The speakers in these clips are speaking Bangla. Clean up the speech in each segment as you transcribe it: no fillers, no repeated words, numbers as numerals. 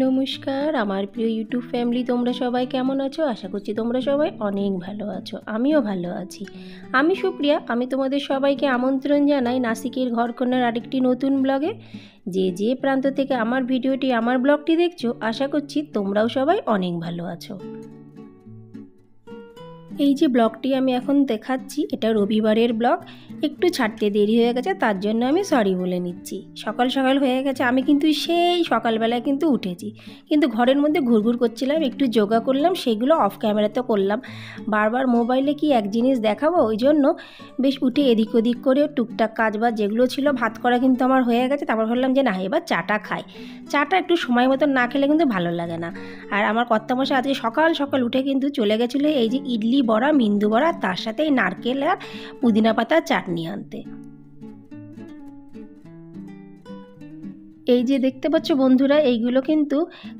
নমস্কার আমার প্রিয় ইউটিউব ফ্যামিলি, তোমরা সবাই কেমন আছো? আশা করছি তোমরা সবাই অনেক ভালো আছো। আমিও ভালো আছি। আমি সুপ্রিয়া। আমি তোমাদের সবাইকে আমন্ত্রণ জানাই নাসিকের ঘরকন্যার আরেকটি নতুন ব্লগে। যে প্রান্ত থেকে আমার ভিডিওটি, আমার ব্লগটি দেখছো, আশা করছি তোমরাও সবাই অনেক ভালো আছো। এই যে ব্লগটি আমি এখন দেখাচ্ছি, এটা রবিবারের ব্লগ। একটু ছাড়তে দেরি হয়ে গেছে, তার জন্য আমি সরি বলে নিচ্ছি। সকাল সকাল হয়ে গেছে, আমি কিন্তু সেই সকালবেলায় কিন্তু উঠেছি, কিন্তু ঘরের মধ্যে ঘুরঘুর করছিলাম, একটু যোগা করলাম, সেগুলো অফ ক্যামেরাতে করলাম। বারবার মোবাইলে কি এক জিনিস দেখাবো, ওই জন্য বেশ উঠে এদিক ওদিক করে টুকটাক কাজবাজ যেগুলো ছিল, ভাত করা কিন্তু আমার হয়ে গেছে। তারপর ভাবলাম যে না, এবার চাটা খাই। চাটা একটু সময় মতন না খেলে কিন্তু ভালো লাগে না। আর আমার কর্তামশাই আজকে সকাল সকাল উঠে কিন্তু চলে গেছিলো এই যে ইডলি বড়া, মিন্দু বড়া, তার সাথে এই নারকেল আর পুদিনা পাতার চাটনি আনতে। এই যে দেখতে পাচ্ছ বন্ধুরা, এইগুলো কিন্তু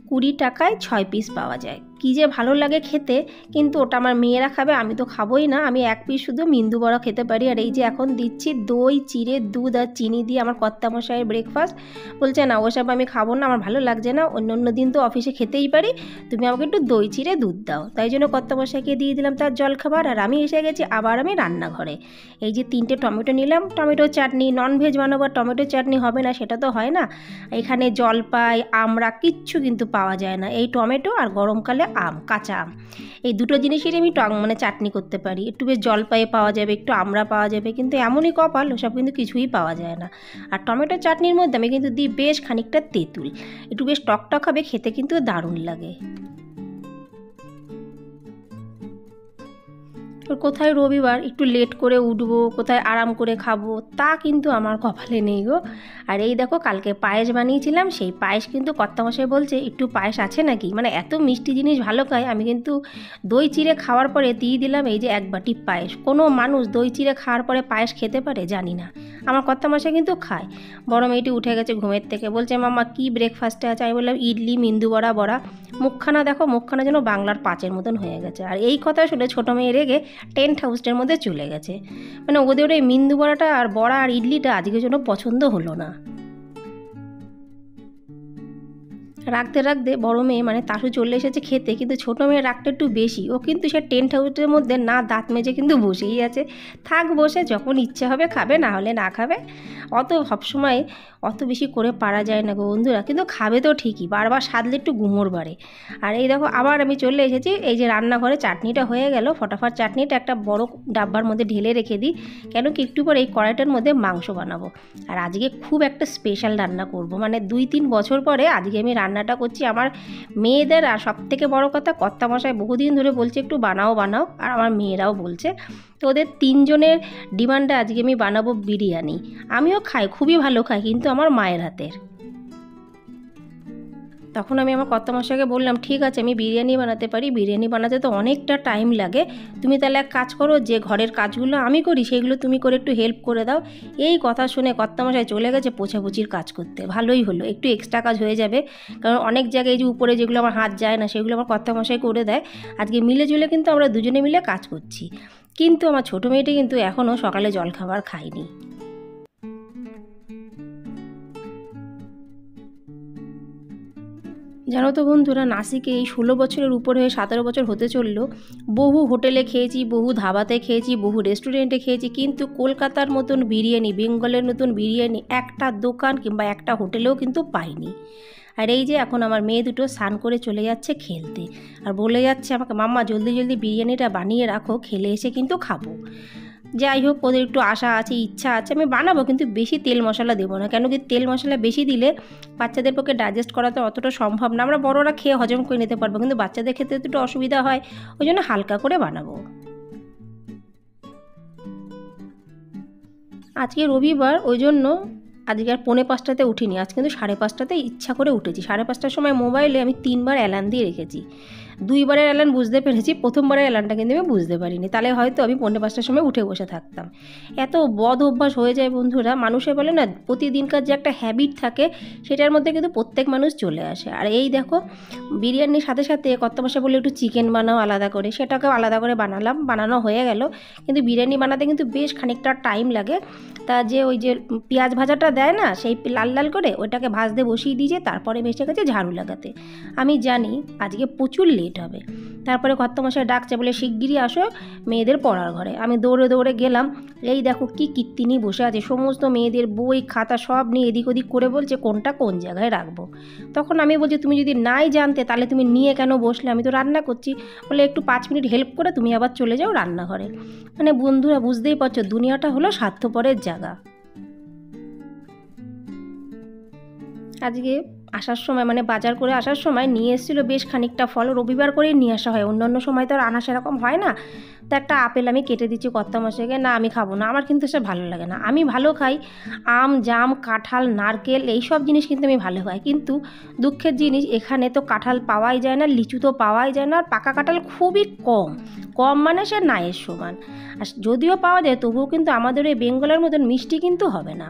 20 টাকায় 6 পিস পাওয়া যায়। কী যে ভালো লাগে খেতে, কিন্তু ওটা আমার মেয়েরা খাবে, আমি তো খাবোই না। আমি 1 পিস শুধু মিন্দু বড়া খেতে পারি। আর এই যে এখন দিচ্ছি দই চিড়ে, দুধ আর চিনি দিয়ে আমার কর্তামশাইয়ের ব্রেকফাস্ট। বলছে না, ওসব আমি খাবো না, আমার ভালো লাগছে না, অন্য দিন তো অফিসে খেতেই পারি, তুমি আমাকে একটু দই চিড়ে দুধ দাও। তাই জন্য কর্তামশাইকে দিয়ে দিলাম তার জলখাবার। আর আমি এসে গেছি আবার আমি রান্নাঘরে। এই যে 3টে টমেটো নিলাম, টমেটো চাটনি। ননভেজ বানাবো, টমেটো চাটনি হবে না সেটা তো হয় না। এখানে জলপাই, আমড়া কিচ্ছু কিন্তু পাওয়া যায় না। এই টমেটো আর গরমকালে আম, কাঁচা আম, এই দুটো জিনিসেরই আমি চাটনি করতে পারি। একটু বেশ জলপাই পাওয়া যাবে, একটু আমড়া পাওয়া যাবে, কিন্তু এমনই কপাল ওসব কিন্তু কিছুই পাওয়া যায় না। আর টমেটো চাটনির মধ্যে আমি কিন্তু দিই বেশ খানিকটা তেঁতুল, একটু বেশ টকটক হবে, খেতে কিন্তু দারুণ লাগে। কোথায় রবিবার একটু লেট করে উঠবো, কোথায় আরাম করে খাবো, তা কিন্তু আমার কপালে নেই গো। আর এই দেখো, কালকে পায়েস বানিয়েছিলাম, সেই পায়েস কিন্তু কর্তামশাই বলছে একটু পায়েস আছে নাকি, মানে এত মিষ্টি জিনিস ভালো খায়। আমি কিন্তু দই চিড়ে খাওয়ার পরে দিয়ে দিলাম এই যে 1 বাটি পায়েস। কোনো মানুষ দই চিড়ে খাওয়ার পরে পায়েস খেতে পারে জানি না, আমার কর্তামশাই কিন্তু খায়। বড় মেয়েটি উঠে গেছে ঘুমের থেকে, বলছে মাম্মা কি ব্রেকফাস্টে আছে? আমি বললাম ইডলি, মিন্দু বড়া, বড়া। মুখখানা দেখো, মুখখানা যেন বাংলার পাঁচের মতন হয়ে গেছে। আর এই কথা শুনে ছোটো মেয়ে রেগে টেন্ট হাউসটার মধ্যে চলে গেছে। মানে ওদের এই মিন্দু বড়াটা আর বড়া আর ইডলিটা আজকের জন্য পছন্দ হলো না। রাখতে রাখতে বড় মেয়ে মানে তাসু চলে এসেছে খেতে, কিন্তু ছোটো মেয়ের রাগটা একটু বেশি। ও কিন্তু সে টেন্ট হাউসের মধ্যে না দাঁত মেজে কিন্তু বসেই আছে। থাক বসে, যখন ইচ্ছে হবে খাবে, না হলে না খাবে। অত সবসময় অত বেশি করে পারা যায় না গো বন্ধুরা, কিন্তু খাবে তো ঠিকই, বারবার সাধলে একটু গুমর বাড়ে। আর এই দেখো আবার আমি চলে এসেছি এই যে রান্নাঘরে। চাটনিটা হয়ে গেল, ফটাফট চাটনিটা একটা বড় ডাব্বার মধ্যে ঢেলে রেখে দিই, কেন কি একটু পরে এই কড়াইটার মধ্যে মাংস বানাবো। আর আজকে খুব একটা স্পেশাল রান্না করব, মানে 2-3 বছর পরে আজকে আমি রান্নাটা করছি আমার মেয়েদের। আর সবথেকে বড় কথা, কর্তামশাই বহুদিন ধরে বলছে একটু বানাও বানাও, আর আমার মেয়েরাও বলছে। তো ওদের 3 জনের ডিমান্ডে আজকে আমি বানাবো বিরিয়ানি। আমিও খাই, খুবই ভালো খাই, কিন্তু আমার মায়ের হাতের। তখন আমি আমার কর্তামশাইকে বললাম ঠিক আছে, আমি বিরিয়ানি বানাতে পারি, বিরিয়ানি বানাতে তো অনেকটা টাইম লাগে, তুমি তাহলে এক কাজ করো, যে ঘরের কাজগুলো আমি করি সেগুলো তুমি করে একটু হেল্প করে দাও। এই কথা শুনে কর্তামশাই চলে গেছে পোছাপুছির কাজ করতে। ভালোই হলো, একটু এক্সট্রা কাজ হয়ে যাবে, কারণ অনেক জায়গায় এই যে উপরে যেগুলো আমার হাত যায় না সেগুলো আমার কর্তামশাই করে দেয়। আজকে মিলে জুলে কিন্তু আমরা দুজনে মিলে কাজ করছি। কিন্তু আমার ছোটো মেয়েটি কিন্তু এখনও সকালে জলখাবার খায়নি। জানো তো বন্ধুরা, নাসিকে এই 16 বছরের উপরে হয়ে 17 বছর হতে চললো। বহু হোটেলে খেয়েছি, বহু ধাবাতে খেয়েছি, বহু রেস্টুরেন্টে খেয়েছি, কিন্তু কলকাতার মতন বিরিয়ানি, বেঙ্গলের মতন বিরিয়ানি একটা দোকান কিংবা একটা হোটেলেও কিন্তু পাইনি। আর এই যে এখন আমার মেয়ে দুটো স্নান করে চলে যাচ্ছে খেলতে, আর বলে যাচ্ছে আমাকে মাম্মা জলদি জলদি বিরিয়ানিটা বানিয়ে রাখো, খেলে এসে কিন্তু খাবো। যাই হোক, ওদের একটু আশা আছে, ইচ্ছা আছে, আমি বানাবো, কিন্তু বেশি তেল মশলা দেবো না, কেন কি তেল মশলা বেশি দিলে বাচ্চাদের পক্ষে ডাইজেস্ট করা তো অতটা সম্ভব না। আমরা বড়রা খেয়ে হজম করে নিতে পারবো, কিন্তু বাচ্চাদের ক্ষেত্রে তো একটু অসুবিধা হয়, ওই জন্য হালকা করে বানাবো। আজকে রবিবার, ওই জন্য আজকে আর 4:45টাতে উঠিনি, আজ কিন্তু 5:30টাতে ইচ্ছা করে উঠেছি। 5:30টার সময় মোবাইলে আমি 3বার অ্যালার্ম দিয়ে রেখেছি। 2বারের অ্যালার্ম বুঝতে পেরেছি, প্রথমবারের অ্যালার্মটা কিন্তু আমি বুঝতে পারিনি, তাহলে হয়তো আমি 4:45টার সময় উঠে বসে থাকতাম। এত বদ অভ্যাস হয়ে যায় বন্ধুরা, মানুষের বলে না প্রতিদিনকার যে একটা হ্যাবিট থাকে সেটার মধ্যে কিন্তু প্রত্যেক মানুষ চলে আসে। আর এই দেখো বিরিয়ানির সাথে সাথে কর্তামশাই বলে একটু চিকেন বানাও আলাদা করে, সেটাকেও আলাদা করে বানালাম, বানানো হয়ে গেল। কিন্তু বিরিয়ানি বানাতে কিন্তু বেশ খানিকটা টাইম লাগে। তা যে ওই যে পেঁয়াজ ভাজাটা দেয় না, সেই লাল লাল করে ওইটাকে ভাজতে বসিয়ে দিয়েছে, তারপরে বেসে গেছে ঝাড়ু লাগাতে। আমি জানি আজকে প্রচুর লেট হবে। তারপরে কর্তামশাই ডাকছে বলে শিগগিরই আসো মেয়েদের পড়ার ঘরে। আমি দৌড়ে দৌড়ে গেলাম। এই দেখো কি কীর্তিনি বসে আছে, সমস্ত মেয়েদের বই খাতা সব নিয়ে এদিক ওদিক করে বলছে কোনটা কোন জায়গায় রাখবো। তখন আমি বলছি তুমি যদি নাই জানতে তাহলে তুমি নিয়ে কেন বসলে, আমি তো রান্না করছি। বলে একটু 5 মিনিট হেল্প করে তুমি আবার চলে যাও রান্নাঘরে। মানে বন্ধুরা বুঝতেই পারছো দুনিয়াটা হলো স্বার্থপরের জায়গা। আজকে আসার সময় মানে বাজার করে আসার সময় নিয়ে এসেছিলো বেশ খানিকটা ফল, রবিবার করেই নিয়ে আসা হয়, অন্যান্য সময় তো আর আনা সেরকম হয় না। তো একটা আপেল আমি কেটে দিচ্ছি কর্তামশাইকে, না আমি খাবো না, আমার কিন্তু সে ভালো লাগে না। আমি ভালো খাই আম জাম কাঁঠাল নারকেল এই সব জিনিস কিন্তু আমি ভালো খাই, কিন্তু দুঃখের জিনিস এখানে তো কাঁঠাল পাওয়াই যায় না, লিচু তো পাওয়াই যায় না, আর পাকা কাঁঠাল খুবই কম, কম মানে সে নায়ের সমান। আর যদিও পাওয়া যায় তবুও কিন্তু আমাদের এই বেঙ্গলের মতন মিষ্টি কিন্তু হবে না।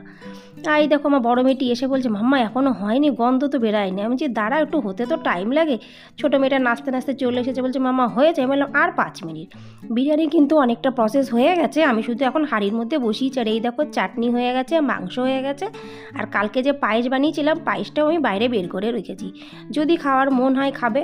এই দেখো আমার বড় মেয়েটি এসে বলছে মাম্মা এখনও হয়নি, গন্ধ তো বেরায়নি। আমি যে দাঁড়া একটু হতে তো টাইম লাগে। ছোটো মেয়েটা নাচতে নাচতে চলে এসেছে, বলছে মাম্মা হয়েছে। আমি বললাম আর 5 মিনিট। বিরিয়ানি কিন্তু অনেকটা প্রসেস হয়ে গেছে, আমি শুধু এখন হাঁড়ির মধ্যে বসিয়েছি। আর এই দেখো চাটনি হয়ে গেছে, মাংস হয়ে গেছে, আর কালকে যে পায়েস বানিয়েছিলাম পায়েসটাও আমি বাইরে বের করে রেখেছি, যদি খাওয়ার মন হয় খাবে।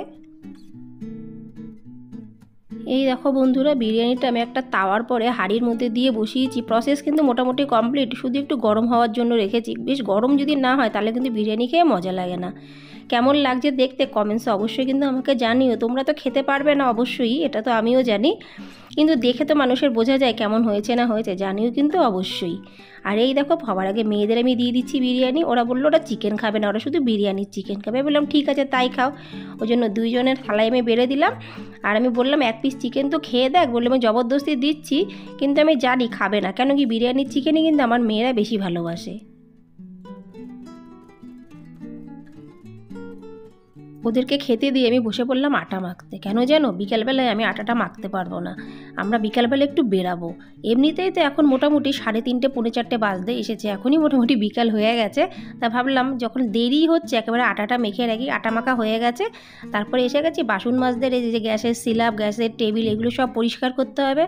এই দেখো বন্ধুরা বিরিয়ানিটা আমি একটা তাওয়ার পরে হাঁড়ির মধ্যে দিয়ে বসিয়েছি, প্রসেস কিন্তু মোটামুটি কমপ্লিট, শুধু একটু গরম হওয়ার জন্য রেখেছি। বেশ গরম যদি না হয় তাহলে কিন্তু বিরিয়ানি খেয়ে মজা লাগে না। কেমন লাগছে দেখতে কমেন্টসে অবশ্যই কিন্তু আমাকে জানিও। তোমরা তো খেতে পারবে না অবশ্যই, এটা তো আমিও জানি, কিন্তু দেখে তো মানুষের বোঝা যায় কেমন হয়েছে না হয়েছে, জানিও কিন্তু অবশ্যই। আর এই দেখো সবার আগে মেয়েদের আমি দিয়ে দিচ্ছি বিরিয়ানি। ওরা বললো ওরা চিকেন খাবে না, ওরা শুধু বিরিয়ানির চিকেন খাবে। বললাম ঠিক আছে তাই খাও। ওই জন্য 2 জনের থালায় আমি বেড়ে দিলাম। আর আমি বললাম 1 পিস চিকেন তো খেয়ে দেখ, বললাম আমি জবরদস্তি দিচ্ছি, কিন্তু আমি জানি খাবে না, কেন কি বিরিয়ানির চিকেনই কিন্তু আমার মেয়েরা বেশি ভালোবাসে। ওদেরকে খেতে দিয়ে আমি বসে পড়লাম আটা মাখতে। কেন জানো, বিকালবেলায় আমি আটাটা মাখতে পারবো না, আমরা বিকালবেলা একটু বেরাবো। এমনিতেই তো এখন মোটামুটি 3:30 পৌনে 4 বাজতে এসেছে, এখনই মোটামুটি বিকাল হয়ে গেছে। তা ভাবলাম যখন দেরি হচ্ছে একেবারে আটাটা মেখে রাখি। আটা মাখা হয়ে গেছে, তারপরে এসে গেছি বাসন মাজদের। এই যে গ্যাসের সিলাপ গ্যাসের টেবিল এগুলো সব পরিষ্কার করতে হবে।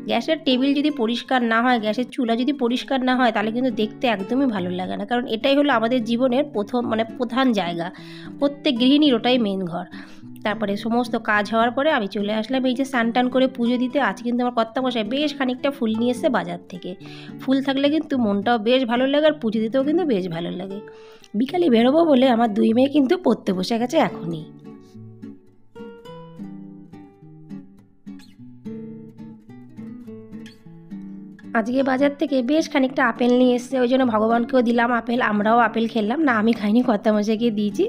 গ্যাসের টেবিল যদি পরিষ্কার না হয়, গ্যাসের চুলা যদি পরিষ্কার না হয়, তাহলে কিন্তু দেখতে একদমই ভালো লাগে না, কারণ এটাই হলো আমাদের জীবনের প্রধান জায়গা, প্রত্যেক গৃহিণীর ওটাই মেন ঘর। তারপরে সমস্ত কাজ হওয়ার পরে আমি চলে আসলাম এই যে স্নান টান করে পুজো দিতে। আজ কিন্তু আমার কর্তামশাই বেশ খানিকটা ফুল নিয়ে এসছে বাজার থেকে। ফুল থাকলে কিন্তু মনটাও বেশ ভালো লাগে, আর পুজো দিতেও কিন্তু বেশ ভালো লাগে। বিকালে বেরোবো বলে আমার 2 মেয়ে কিন্তু পড়তে বসে গেছে এখনই। আজকে বাজার থেকে বেশ খানিকটা আপেল নিয়ে এসছে, ওই জন্য ভগবানকেও দিলাম আপেল, আমরাও আপেল খেলাম। না আমি খাইনি, কর্তামশাইকে দিয়েছি।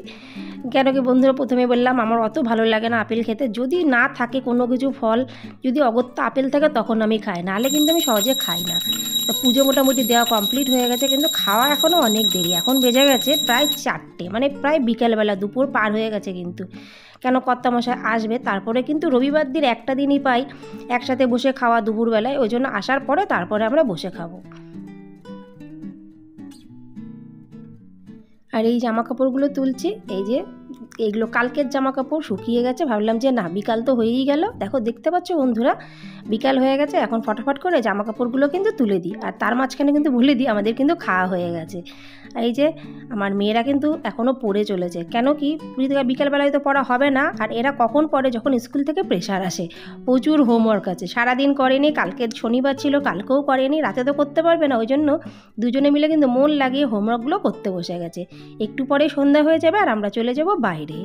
কেন কি বন্ধুরা প্রথমে বললাম আমার অত ভালো লাগে না আপেল খেতে, যদি না থাকে কোনো কিছু ফল, যদি অগত্যা আপেল থাকে তখন আমি খাই, নাহলে কিন্তু আমি সহজে খাই না। তো পুজো মোটামুটি দেওয়া কমপ্লিট হয়ে গেছে, কিন্তু খাওয়া এখনও অনেক দেরি। এখন বেজে গেছে প্রায় 4টে, মানে প্রায় বিকেলবেলা, দুপুর পার হয়ে গেছে কিন্তু। কেন কর্তামশাই আসবে, তারপরে কিন্তু রবিবার দিন একটা দিনই পাই একসাথে বসে খাওয়া দুপুরবেলায়, ওই জন্য আসার পরে তারপরে আমরা বসে খাবো। আর এই জামা কাপড়গুলো তুলছি, এই যে এইগুলো কালকের জামা কাপড় শুকিয়ে গেছে। ভাবলাম যে না বিকাল তো হয়েই গেল, দেখো দেখতে পাচ্ছ বন্ধুরা বিকাল হয়ে গেছে, এখন ফটাফট করে জামা কাপড়গুলো কিন্তু তুলে দিই। আর তার মাঝখানে কিন্তু ভুলে দিই আমাদের কিন্তু খাওয়া হয়ে গেছে। এই যে আমার মেয়েরা কিন্তু এখনও পড়ে চলেছে, কেন কি বিকালবেলায় তো পড়া হবে না। আর এরা কখন পড়ে, যখন স্কুল থেকে প্রেশার আসে, প্রচুর হোমওয়ার্ক আছে, সারাদিন করেনি, কালকে শনিবার ছিল কালকেও করেনি, রাতে তো করতে পারবে না, ওই জন্য 2 জনে মিলে কিন্তু মন লাগিয়ে হোমওয়ার্কগুলো করতে বসে গেছে। একটু পরে সন্ধ্যা হয়ে যাবে আর আমরা চলে যাব বাইরে।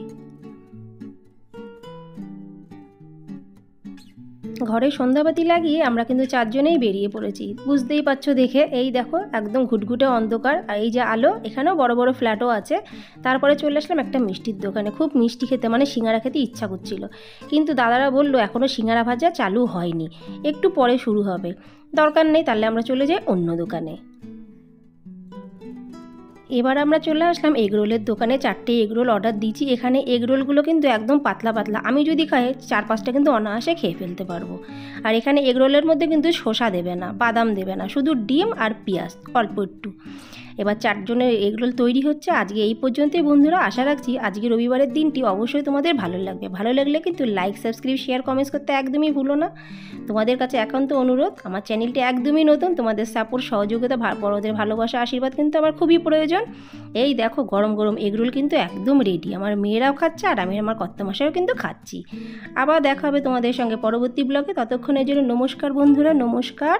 ঘরে সন্ধ্যাবাতি লাগিয়ে আমরা কিন্তু 4 জনেই বেরিয়ে পড়েছি, বুঝতেই পারছো দেখে। এই দেখো একদম ঘুটঘুটে অন্ধকার, আর এই যে আলো, এখানেও বড় বড় ফ্ল্যাটও আছে। তারপরে চলে আসলাম একটা মিষ্টির দোকানে, খুব মিষ্টি খেতে মানে সিঙ্গারা খেতে ইচ্ছা করছিল, কিন্তু দাদারা বললো এখনও সিঙ্গারা ভাজা চালু হয়নি, একটু পরে শুরু হবে। দরকার নেই, তাহলে আমরা চলে যাই অন্য দোকানে। এবার আমরা চলে আসলাম এগরোলের দোকানে। 4টে এগরোল অর্ডার দিয়েছি। এখানে এগরোলগুলো কিন্তু একদম পাতলা পাতলা, আমি যদি খাই 4-5টা কিন্তু অনায়াসে খেয়ে ফেলতে পারবো। আর এখানে এগরোলের মধ্যে কিন্তু শসা দেবে না, বাদাম দেবে না, শুধু ডিম আর পেঁয়াজ অল্প একটু। এবার 4 জনের এগরোল তৈরি হচ্ছে। আজকে এই পর্যন্তই বন্ধুরা। আশা রাখছি আজকে রবিবারের দিনটি অবশ্যই তোমাদের ভালো লাগবে। ভালো লাগলে কিন্তু লাইক, সাবস্ক্রাইব, শেয়ার, কমেন্টস করতে একদমই ভুলো না। তোমাদের কাছে একান্ত অনুরোধ, আমার চ্যানেলটি একদমই নতুন, তোমাদের সাপোর্ট, সহযোগিতা, বড়দের ভালোবাসা, আশীর্বাদ কিন্তু আমার খুবই প্রয়োজন। এই দেখো গরম গরম এগরোল কিন্তু একদম রেডি। আমার মেয়েরাও খাচ্ছে আর আমি আমার কর্তামশাইও কিন্তু খাচ্ছি। আবার দেখা হবে তোমাদের সঙ্গে পরবর্তী ব্লগে। ততক্ষণের জন্য নমস্কার বন্ধুরা, নমস্কার।